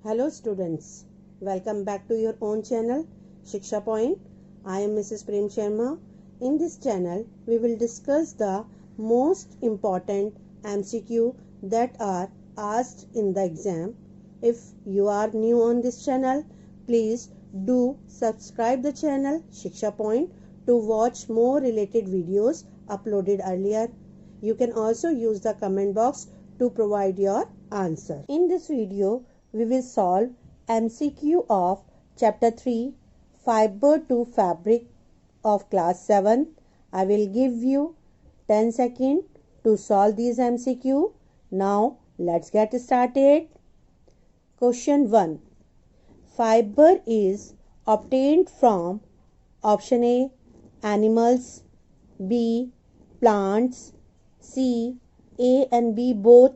Hello students, welcome back to your own channel Shiksha Point. I am Mrs. Prem Sharma. In this channel, we will discuss the most important MCQ that are asked in the exam. If you are new on this channel, please do subscribe the channel Shiksha Point to watch more related videos uploaded earlier. You can also use the comment box to provide your answer. In this video, we will solve MCQ of Chapter 3 Fiber to Fabric of Class 7. I will give you 10 seconds to solve these MCQ. Now let's get started. Question 1. Fiber is obtained from option A. Animals, B. Plants, C. A and B both,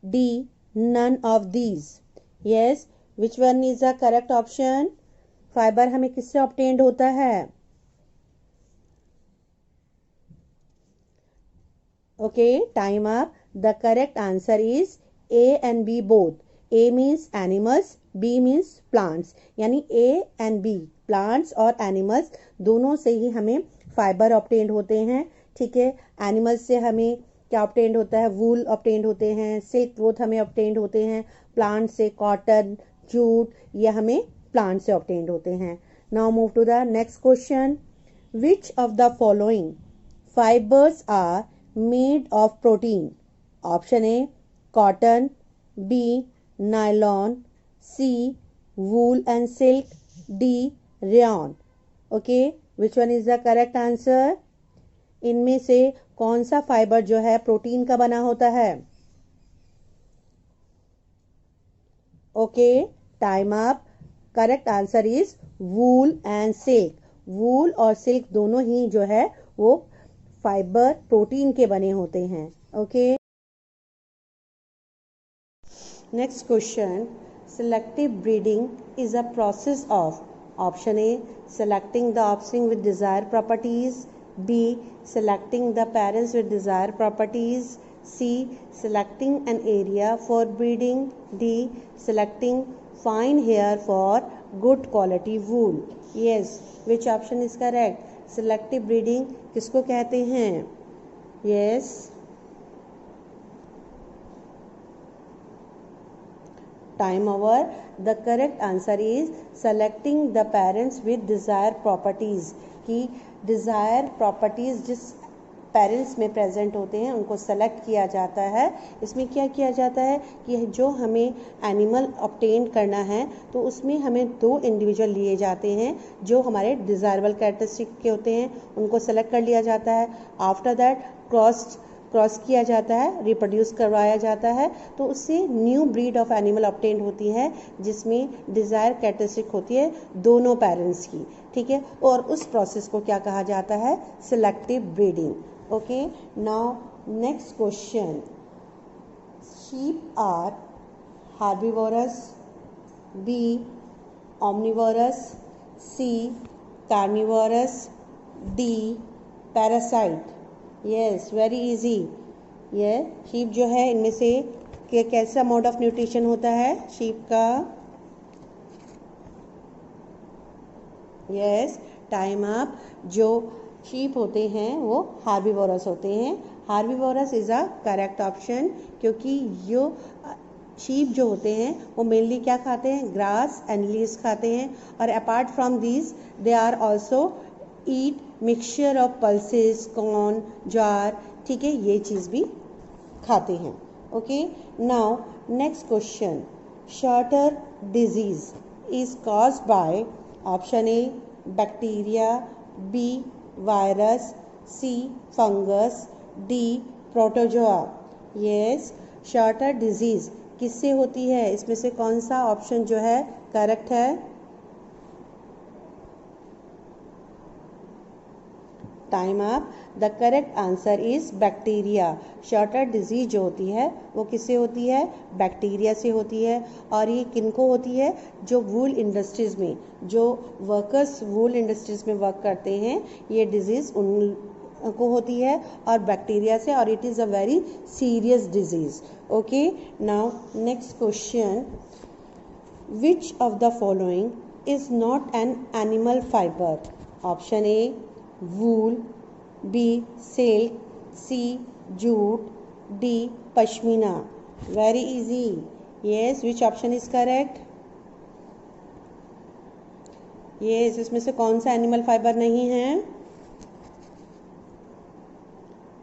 D. None of these. Yes, which one is the correct option? Fibre हमें किससे obtained होता है? Okay, time up. The correct answer is A and B both. A means animals, B means plants. यानी A and B, plants और animals दोनों से ही हमें fibre obtained होते हैं. ठीक है, एनिमल्स से हमें क्या ऑब्टेन्ड होता है? वूल ऑब्टेन्ड होते हैं, सिल्क वोथ हमें ऑब्टेन्ड होते हैं. प्लांट से कॉटन, जूट, ये हमें प्लांट से ऑब्टेन्ड होते हैं. Now move to the next question. Which of the following fibres are made of protein? Option A cotton, B nylon, C wool and silk, D rayon. Okay, which one is the correct answer? इनमें से कौन सा fibre जो है protein का बना होता है? Okay, time up. Correct answer is wool and silk. Wool और सिल्क दोनों ही जो है वो फाइबर प्रोटीन के बने होते हैं. Okay, next question. Selective breeding is a process of option A selecting the offspring with desired properties, B. Selecting the parents with desired properties, C. Selecting an area for breeding, D. Selecting fine hair for good quality wool. Yes, which option is correct? Selective breeding किसको कहते हैं? Yes. Time over. The correct answer is selecting the parents with desired properties. कि desire properties जिस parents में present होते हैं उनको select किया जाता है. इसमें क्या किया जाता है कि जो हमें एनिमल ऑब्टेन करना है तो उसमें हमें 2 इंडिविजुअल लिए जाते हैं जो हमारे डिज़ायरेबल कैरेक्टरिस्टिक के होते हैं, उनको सेलेक्ट कर लिया जाता है. आफ्टर दैट क्रॉस किया जाता है, रिप्रोड्यूस करवाया जाता है, तो उससे new breed of animal obtained होती है जिसमें डिज़ायर कैरेक्टरिस्टिक होती है दोनों पेरेंट्स की. ठीक है, और उस प्रोसेस को क्या कहा जाता है? Selective breeding. Okay, now next question. Sheep are herbivorous, B omnivorous, C carnivorous, D parasite. Yes, very easy. ये शीप जो है इनमें से कैसा मोड ऑफ न्यूट्रिशन होता है शीप का? Yes, time up. जो शीप होते हैं वो हार्बिवोरस होते हैं. हार्बिवोरस इज अ करेक्ट ऑप्शन क्योंकि जो शीप जो होते हैं वो मेनली क्या खाते हैं? ग्रास एंड लीव्स खाते हैं. और apart from this they are also eat mixture of pulses, corn, jowar. ठीक है, ये चीज़ भी खाते हैं. Okay, now next question. Sorter disease is caused by option A bacteria, B virus, C fungus, D protozoa. Yes, sorter disease किससे होती है? इसमें से कौन सा ऑप्शन जो है करेक्ट है? Time up. The correct answer is bacteria. Shorter disease जो होती है वो किससे होती है? बैक्टीरिया से होती है. और ये किनको होती है? जो वूल इंडस्ट्रीज़ में, जो वर्कर्स वूल इंडस्ट्रीज़ में वर्क करते हैं, ये डिजीज़ उनको होती है और बैक्टीरिया से. और it is a very serious disease. Okay, now next question. Which of the following is not an animal fiber? Option A wool, B silk, C jute, D pashmina. Very easy. Yes, which option is correct? Yes, इसमें से कौन सा animal fibre नहीं है?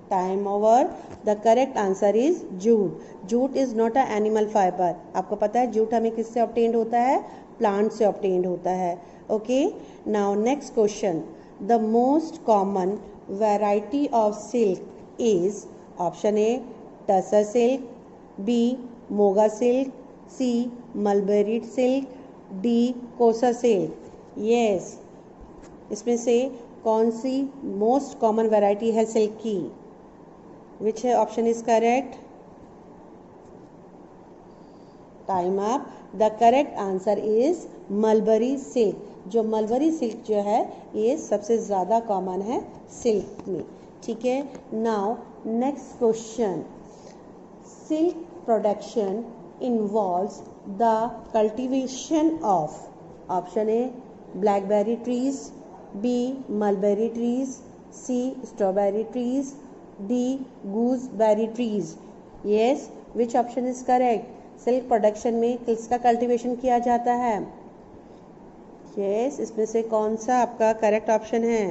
Time over. The correct answer is jute. Jute is not a animal fibre. आपको पता है jute हमें किससे ऑब्टेन्ड होता है? प्लांट से ऑब्टेन्ड होता है. Okay, now next question. The most common variety of silk is option A tussar silk, B muga silk, C mulberry silk, D kosa silk. Yes, इसमें से कौन सी मोस्ट कॉमन वैरायटी है सिल्क की? Which option is correct? Time up. The correct answer is mulberry silk. जो mulberry silk जो है ये सबसे ज़्यादा कॉमन है सिल्क में. ठीक है. Now next question. Silk production involves the cultivation of option A blackberry trees, B mulberry trees, C strawberry trees, D gooseberry trees. Yes, which option is correct? Silk production में किसका cultivation किया जाता है? Yes, इसमें से कौन सा आपका करेक्ट ऑप्शन है?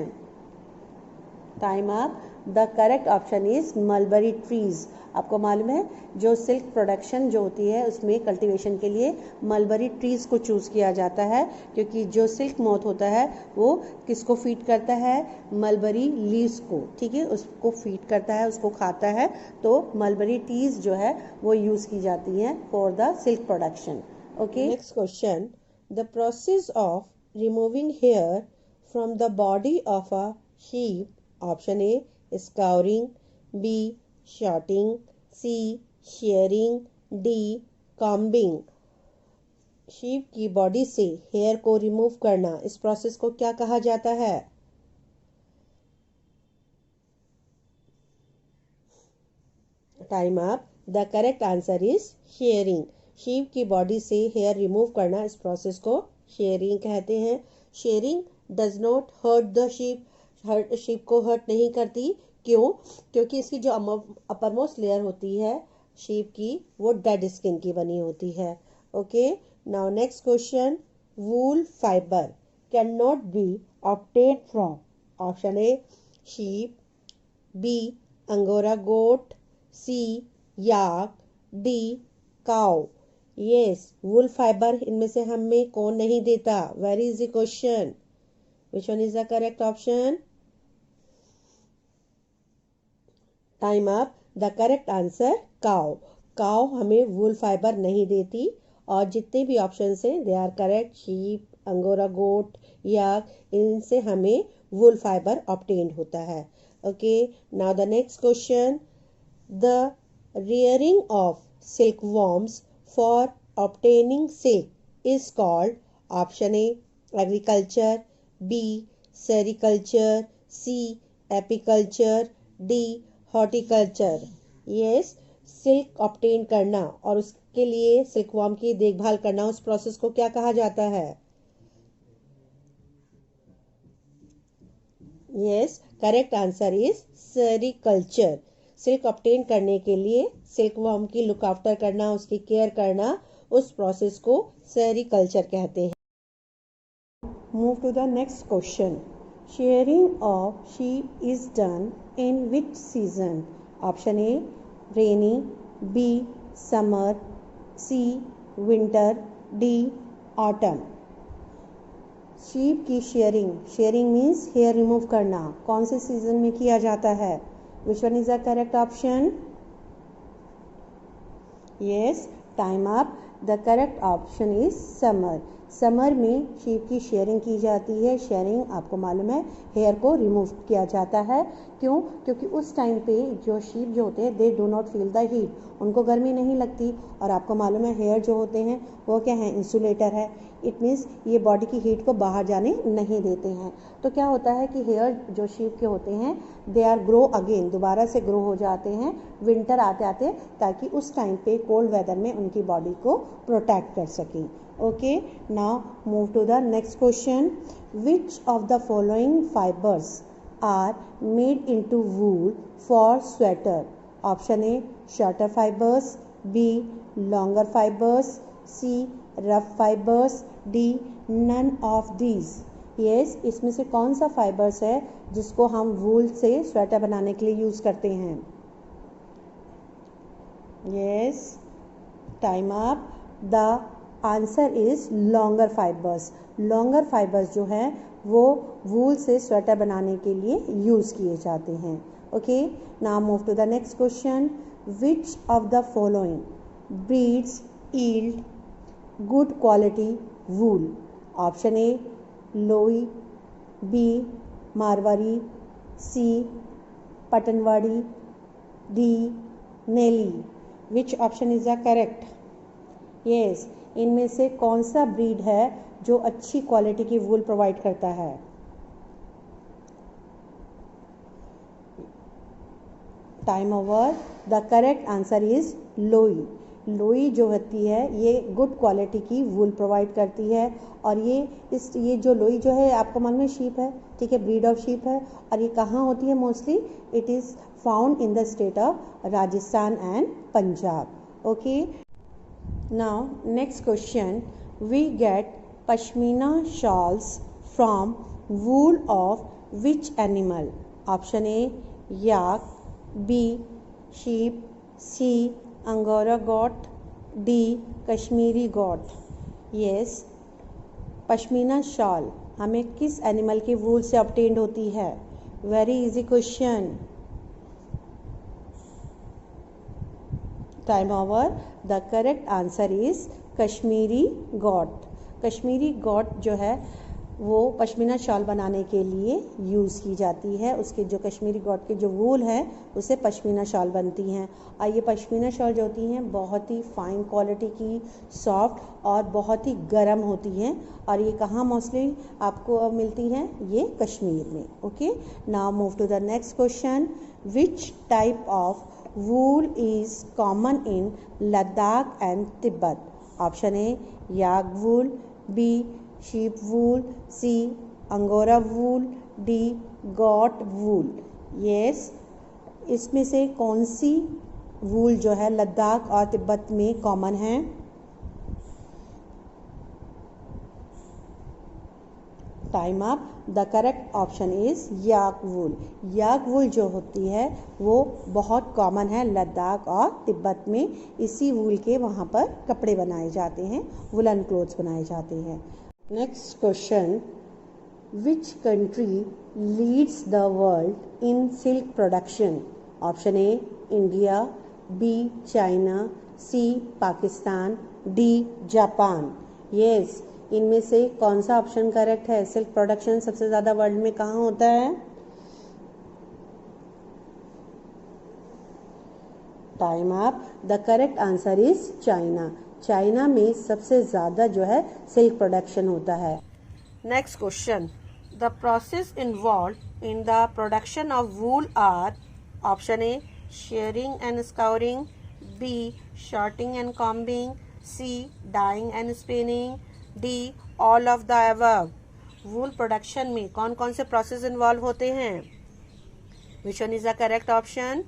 Time up. The correct option is mulberry trees. आपको मालूम है जो सिल्क प्रोडक्शन जो होती है उसमें कल्टीवेशन के लिए मलबरी ट्रीज को चूज़ किया जाता है, क्योंकि जो सिल्क मोथ होता है वो किसको फीड करता है? मलबरी लीव्स को. ठीक है, उसको फीड करता है, उसको खाता है. तो मलबरी ट्रीज जो है वो यूज़ की जाती हैं for the silk production. Okay, next question. The process of removing hair from the body of a sheep. Option A scouring, B sorting, C shearing, D combing. Sheep की body से hair को remove करना, इस process को क्या कहा जाता है? Time up. The correct answer is shearing. Sheep की बॉडी से हेयर रिमूव करना, इस प्रोसेस को शेयरिंग कहते हैं. Shearing does not hurt the sheep. Sheep को हर्ट नहीं करती. क्यों? क्योंकि इसकी जो अपरमोस्ट लेयर होती है शीप की वो डेड स्किन की बनी होती है. Okay, now next question. Wool fibre can not be obtain from option A sheep, B angora goat, C yak, D cow. Yes, wool fibre इनमें से हमें कौन नहीं देता? Very easy question. Which one is the correct option? Time up. The correct answer cow. Cow हमें wool fibre नहीं देती. और जितने भी ऑप्शन हैं they are correct. Sheep, angora goat, yak, इनसे हमें वूल फाइबर ऑब्टेन्ड होता है. Okay, now the next question. The rearing of silkworms for obtaining silk is called option A agriculture, B sericulture, C apiculture, D horticulture. yes, silk obtain करना और उसके लिए silkworm की देखभाल करना, उस प्रोसेस को क्या कहा जाता है? Yes, correct answer is sericulture. Silk obtain करने के लिए सिल्कवॉर्म की लुक आफ्टर करना, उसकी केयर करना, उस प्रोसेस को सेरिकल्चर कहते हैं. Move to the next question. Shearing of sheep is done in which season? Option A rainy, B summer, C winter, D autumn. Sheep की शेयरिंग मीन्स हेयर रिमूव करना, कौन से सीजन में किया जाता है? Which one is the correct option? Yes, time up. The correct option is summer. Summer में sheep की शेयरिंग की जाती है. शेयरिंग आपको मालूम है हेयर को रिमूव किया जाता है. क्यों? क्योंकि उस टाइम पे जो शीप जो होते हैं they do not feel the heat, उनको गर्मी नहीं लगती. और आपको मालूम है हेयर जो होते हैं वो क्या है? इंसुलेटर है. इट मीन्स ये बॉडी की हीट को बाहर जाने नहीं देते हैं. तो क्या होता है कि हेयर जो शीप के होते हैं दे आर ग्रो अगेन, दोबारा से ग्रो हो जाते हैं विंटर आते आते, ताकि उस टाइम पे कोल्ड वेदर में उनकी बॉडी को प्रोटेक्ट कर सकें. Okay, now move to the next question. Which of the following fibers are made into wool for sweater? Option A, shorter fibers. B, longer fibers. C, rough fibers. D, none of these. Yes, इसमें से कौन सा fibres है जिसको हम वूल से sweater बनाने के लिए यूज करते हैं? Yes, time up. The answer is longer fibers. Longer fibers जो है वो वूल से स्वेटर बनाने के लिए यूज किए जाते हैं. Okay, now move to the next question. Which of the following breeds yield good quality wool? Option A, लोई. B, Marwari. C, पटनवाड़ी. D, Nelly. Which option is the correct? Yes, इनमें से कौन सा ब्रीड है जो अच्छी क्वालिटी की वूल प्रोवाइड करता है? Time over. The correct answer is लोई. लोई जो होती है ये गुड क्वालिटी की वूल प्रोवाइड करती है. और ये जो लोई जो है आपको मालूम है शीप है, ठीक है, ब्रीड ऑफ शीप है. और ये कहाँ होती है mostly? It is found in the state of Rajasthan and Punjab. Okay, now next question. We get pashmina shawls from wool of which animal? Option A, yak. B, sheep. C, angora goat. D, kashmiri goat. Yes, pashmina shawl हमें किस animal की वूल से obtained होती है? Very easy question. Time over. The correct answer is Kashmiri got. Kashmiri got जो है वो pashmina shawl बनाने के लिए यूज़ की जाती है. उसके जो कश्मीरी गॉट के जो वूल है उससे पश्मीना शॉल बनती हैं. और ये पश्मीना शॉल जो होती हैं बहुत ही फाइन क्वालिटी की, सॉफ्ट और बहुत ही गर्म होती हैं. और ये कहाँ मोस्टली आपको मिलती हैं? ये कश्मीर में. Okay, now move to the next question. Which type of wool is common in Ladakh and Tibet? Option A, yak wool. B, sheep wool. C, angora wool. D, goat wool. yes, इसमें से कौन सी वूल जो है लद्दाख और तिब्बत में कॉमन है? Time up. The correct option is yak wool. Yak wool जो होती है वो बहुत कॉमन है लद्दाख और तिब्बत में. इसी वूल के वहाँ पर कपड़े बनाए जाते हैं, वुलन क्लोथ्स बनाए जाते हैं. Next question. Which country leads the world in silk production? Option A, India. B, China. C, Pakistan. D, Japan. Yes, इनमें से कौन सा ऑप्शन करेक्ट है? सिल्क प्रोडक्शन सबसे ज़्यादा वर्ल्ड में कहाँ होता है? Time up. The correct answer is China. China में सबसे ज़्यादा जो है सिल्क प्रोडक्शन होता है. Next question. The process involve in the production of wool are? Option A, shearing and scouring. B, sorting and combing. C, dyeing and spinning. D, all of the above. Wool production में कौन कौन से process involve होते हैं? विच one is the correct option?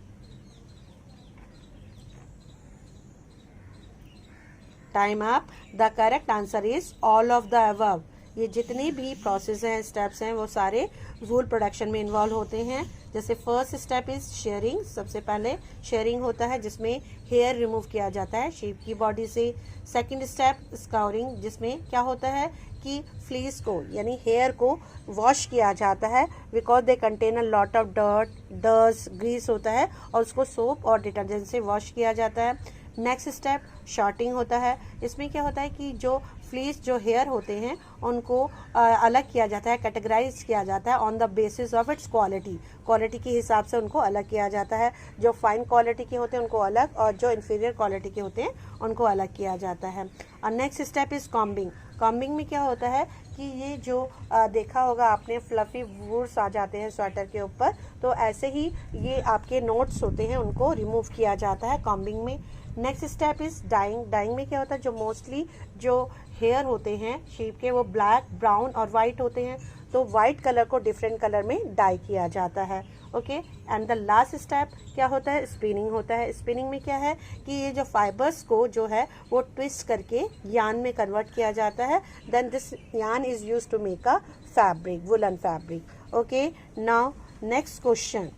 Time up. The correct answer is all of the above. ये जितने भी process हैं, स्टेप्स हैं, वो सारे वूल प्रोडक्शन में इन्वॉल्व होते हैं. जैसे फर्स्ट स्टेप इज शेयरिंग. सबसे पहले शेयरिंग होता है जिसमें हेयर रिमूव किया जाता है शीप की बॉडी से. सेकंड स्टेप स्काउरिंग, जिसमें क्या होता है कि फ्लीस को यानी हेयर को वॉश किया जाता है because they contain a lot of dirt, dust, grease होता है और उसको सोप और डिटर्जेंट से वॉश किया जाता है. नेक्स्ट स्टेप शॉर्टिंग होता है. इसमें क्या होता है कि जो फ्लीस जो हेयर होते हैं उनको अलग किया जाता है, कैटेगराइज किया जाता है on the basis of its quality के हिसाब से उनको अलग किया जाता है. जो फाइन क्वालिटी के होते हैं उनको अलग और जो इन्फीरियर क्वालिटी के होते हैं उनको अलग किया जाता है. और next step is combing. Combing में क्या होता है कि ये जो देखा होगा आपने फ्लफी वूल्स आ जाते हैं स्वेटर के ऊपर, तो ऐसे ही ये आपके नोट्स होते हैं उनको रिमूव किया जाता है कॉम्बिंग में. Next step is dyeing. Dyeing में क्या होता है, जो मोस्टली जो हेयर होते हैं शीप के वो ब्लैक, ब्राउन और वाइट होते हैं, तो वाइट कलर को डिफरेंट कलर में डाई किया जाता है. Okay, and the last step क्या होता है, स्पिनिंग होता है. स्पिनिंग में क्या है कि ये जो फाइबर्स को जो है वो ट्विस्ट करके यान में कन्वर्ट किया जाता है. Then this yarn is used to make a fabric, woollen fabric. Okay, now next question.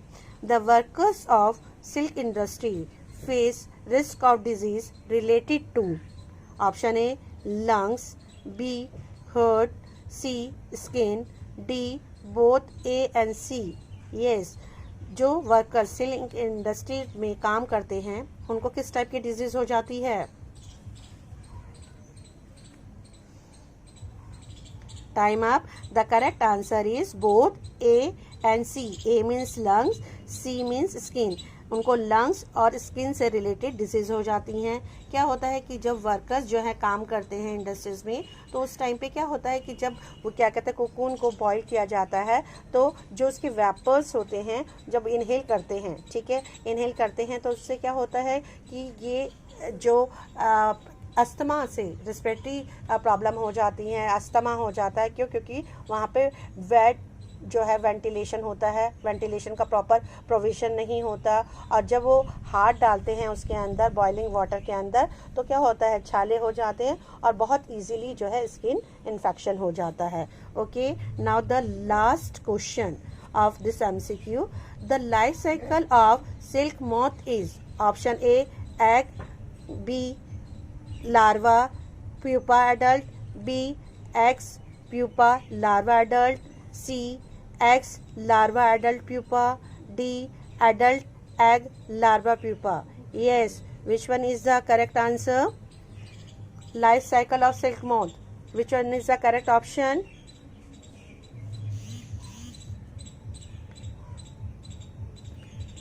The workers of silk industry face risk of disease related to. Option A lungs, B heart, C skin, D both A and C. Yes, जो worker silk industry में काम करते हैं उनको किस type की disease हो जाती है? Time up. The correct answer is both A and C. A means lungs, C means skin. उनको लंग्स और स्किन से रिलेटेड डिजीज हो जाती हैं. क्या होता है कि जब वर्कर्स जो है काम करते हैं इंडस्ट्रीज में, तो उस टाइम पे क्या होता है कि जब वो क्या कहते हैं कोकून को बॉईल किया जाता है, तो जो उसके वेपर्स होते हैं जब इनहेल करते हैं, ठीक है, इनहेल करते हैं, तो उससे क्या होता है कि ये जो अस्थमा से रेस्पिरेटरी प्रॉब्लम हो जाती हैं, अस्थमा हो जाता है. क्यों? क्योंकि वहाँ पे वेट जो है वेंटिलेशन होता है, वेंटिलेशन का प्रॉपर प्रोविजन नहीं होता, और जब वो हाथ डालते हैं उसके अंदर बॉइलिंग वाटर के अंदर, तो क्या होता है छाले हो जाते हैं और बहुत इजीली जो है स्किन इन्फेक्शन हो जाता है. Okay, now the last question of this MCQ. The life cycle of silk moth is. Option A egg, B larva pupa adult, B eggs pupa larva adult, C eggs larva adult pupa, D adult egg larva pupa. Yes, which one is the correct answer? Life cycle of silk moth. Which one is the correct option?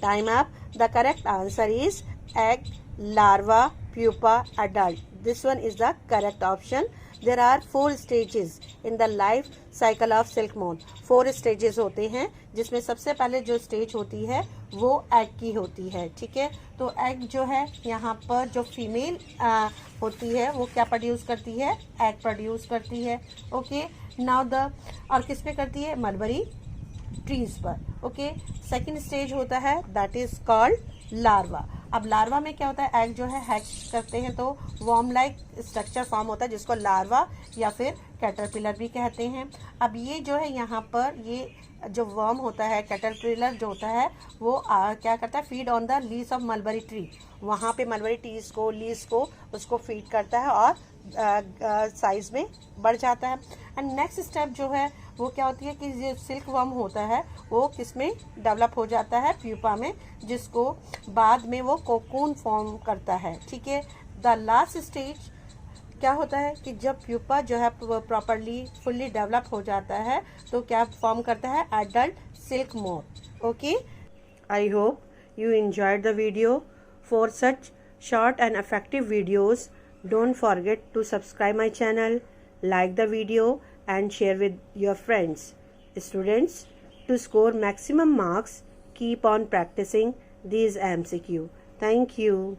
Time up. The correct answer is egg larva pupa adult. This one is the correct option. There are 4 stages in the life cycle of silk moth. 4 stages होते हैं, जिसमें सबसे पहले जो stage होती है वो egg की होती है. ठीक है, तो एग जो है यहाँ पर जो फीमेल होती है वो क्या प्रोड्यूस करती है, एग प्रोड्यूस करती है. ओके, नाउ द और किस पे करती है, मलबरी ट्रीज पर. ओके, सेकेंड स्टेज होता है दैट इज कॉल्ड लार्वा. अब लार्वा में क्या होता है, एग जो है हैच करते हैं तो वर्म लाइक स्ट्रक्चर फॉर्म होता है जिसको लार्वा या फिर कैटरपिलर भी कहते हैं. अब ये जो है यहाँ पर ये जो वर्म होता है, कैटरपिलर जो होता है वो क्या करता है, feed on the leaves of mulberry tree. वहाँ पे मलबरी ट्रीज को, लीव्स को उसको फीड करता है और साइज में बढ़ जाता है. एंड नेक्स्ट स्टेप जो है वो क्या होती है कि जो सिल्क वर्म होता है वो किस में डेवलप हो जाता है, प्यूपा में, जिसको बाद में वो कोकून फॉर्म करता है. ठीक है, द लास्ट स्टेज क्या होता है कि जब प्यूपा जो है प्रॉपरली फुल्ली डेवलप हो जाता है तो क्या फॉर्म करता है, adult silk moth. Okay, I hope you enjoyed the video. For such short and effective videos, don't forget to subscribe my channel, like the video and share with your friends. Students, to score maximum marks, keep on practicing these MCQ. Thank you.